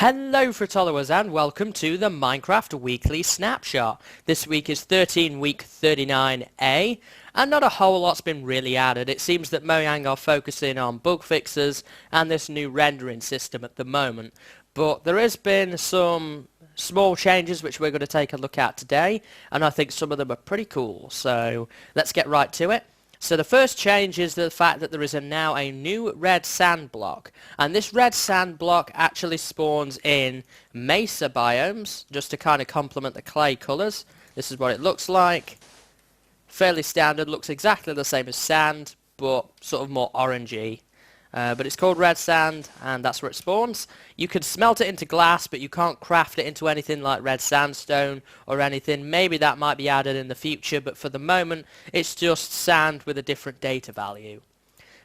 Hello followers and welcome to the Minecraft Weekly Snapshot. This week is 13 week 39A and not a whole lot's been really added. It seems that Mojang are focusing on bug fixes and this new rendering system at the moment. But there has been some small changes which we're going to take a look at today, and I think some of them are pretty cool. So let's get right to it. So the first change is the fact that there is now a new red sand block, and this red sand block actually spawns in mesa biomes just to kind of complement the clay colours. This is what it looks like. Fairly standard, looks exactly the same as sand but sort of more orangey. But it's called red sand and that's where it spawns. You can smelt it into glass, but you can't craft it into anything like red sandstone or anything. Maybe that might be added in the future, but for the moment it's just sand with a different data value.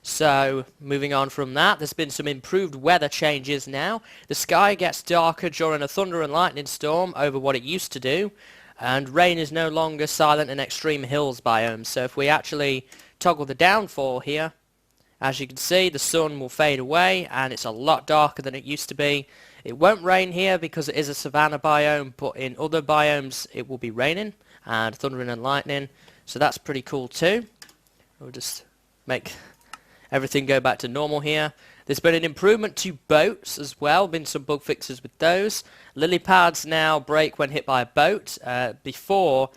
So moving on from that, there's been some improved weather changes now. The sky gets darker during a thunder and lightning storm over what it used to do, and rain is no longer silent in extreme hills biomes. So if we actually toggle the downfall here, as you can see, the sun will fade away and it's a lot darker than it used to be. It won't rain here because it is a savanna biome, but in other biomes it will be raining and thundering and lightning. So that's pretty cool too. We'll just make everything go back to normal here. There's been an improvement to boats as well, been some bug fixes with those. Lily pads now break when hit by a boat. Before,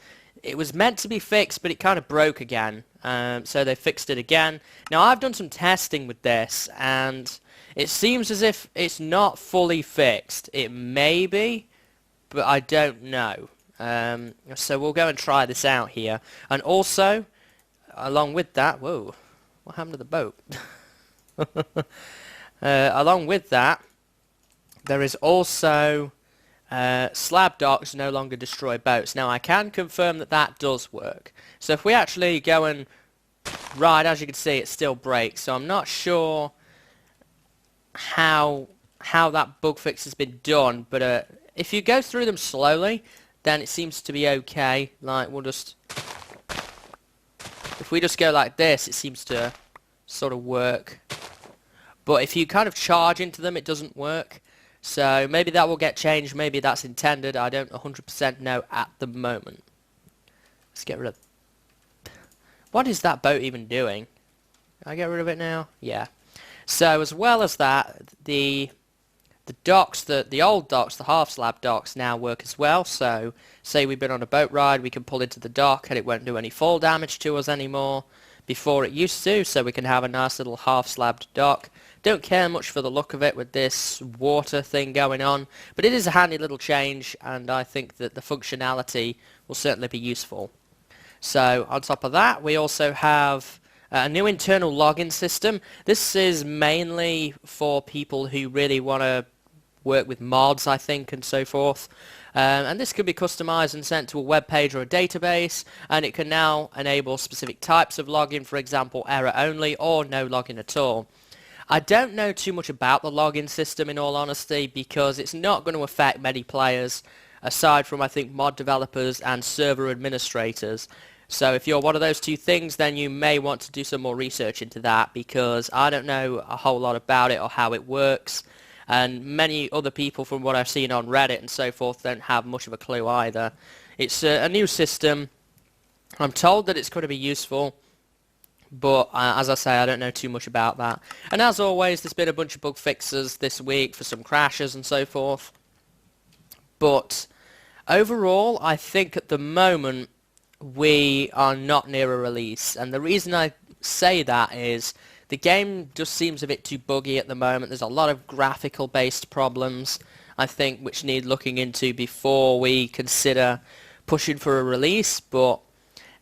it was meant to be fixed, but it kind of broke again. So they fixed it again. Now I've done some testing with this and it seems as if it's not fully fixed. It may be, but I don't know. So we'll go and try this out here. And also, along with that, whoa, what happened to the boat? Along with that, there is also slab docks no longer destroy boats. Now I can confirm that that does work. So if we actually go and ride, as you can see, it still breaks. So I'm not sure how that bug fix has been done, but if you go through them slowly, then it seems to be okay. Like we'll just, if we just go like this, it seems to sort of work. But if you kind of charge into them, it doesn't work. So maybe that will get changed, maybe that's intended, I don't 100% know at the moment. Let's get rid of... What is that boat even doing? Can I get rid of it now? Yeah. So as well as that, the docks, the old docks, the half slab docks now work as well. So say we've been on a boat ride, we can pull into the dock and it won't do any fall damage to us anymore. Before it used to, so we can have a nice little half-slabbed dock. Don't care much for the look of it with this water thing going on, but it is a handy little change, and I think that the functionality will certainly be useful. So on top of that, we also have a new internal login system. This is mainly for people who really want to work with mods, I think, and so forth. And this can be customized and sent to a web page or a database, and it can now enable specific types of login, for example error only or no login at all. I don't know too much about the login system in all honesty, because it's not going to affect many players aside from I think mod developers and server administrators. So if you're one of those two things, then you may want to do some more research into that, because I don't know a whole lot about it or how it works. And many other people from what I've seen on Reddit and so forth don't have much of a clue either. It's a new system. I'm told that it's going to be useful, but as I say, I don't know too much about that. And as always, there's been a bunch of bug fixes this week for some crashes and so forth. But overall, I think at the moment we are not near a release. And the reason I say that is the game just seems a bit too buggy at the moment. There's a lot of graphical based problems, I think, which need looking into before we consider pushing for a release. But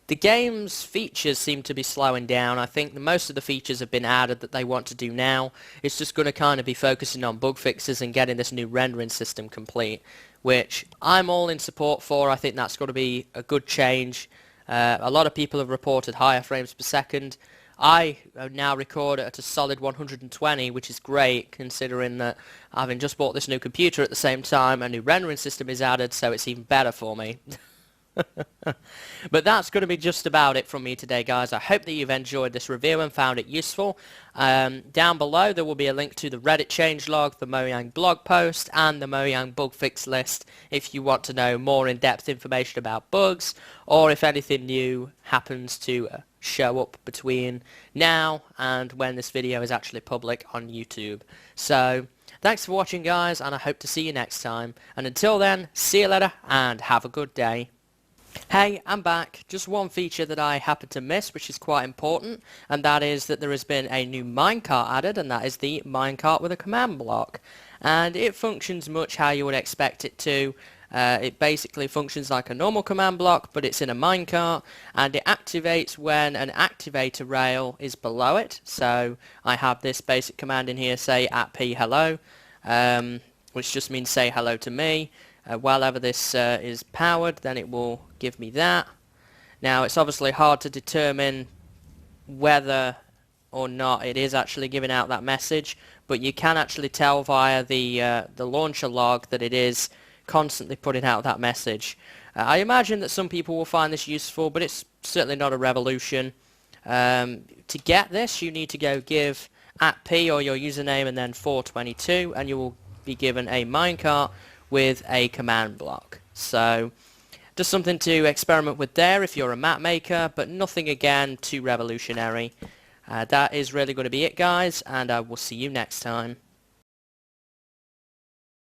the game's features seem to be slowing down. I think most of the features have been added that they want to do now. It's just going to kind of be focusing on bug fixes and getting this new rendering system complete, which I'm all in support for. I think that's going to be a good change. A lot of people have reported higher frames per second. I now record at a solid 120, which is great considering that having just bought this new computer at the same time, a new rendering system is added, so it's even better for me. But that's going to be just about it from me today, guys. I hope that you've enjoyed this review and found it useful. Down below there will be a link to the Reddit changelog, the Mojang blog post, and the Mojang bug fix list if you want to know more in-depth information about bugs, or if anything new happens to show up between now and when this video is actually public on YouTube. So, thanks for watching, guys, and I hope to see you next time. And until then, see you later, and have a good day. Hey, I'm back. Just one feature that I happened to miss, which is quite important, and that is that there has been a new minecart added, and that is the minecart with a command block. And it functions much how you would expect it to. It basically functions like a normal command block, but it's in a minecart, and it activates when an activator rail is below it. So I have this basic command in here, say @p hello, which just means say hello to me. While ever this is powered, then it will give me that. Now, it's obviously hard to determine whether or not it is actually giving out that message, but you can actually tell via the launcher log that it is constantly putting out that message. I imagine that some people will find this useful, but it's certainly not a revolution. To get this, you need to go give @p or your username and then 422, and you will be given a minecart with a command block. So just something to experiment with there if you're a map maker, but nothing again too revolutionary. That is really going to be it, guys, and I will see you next time.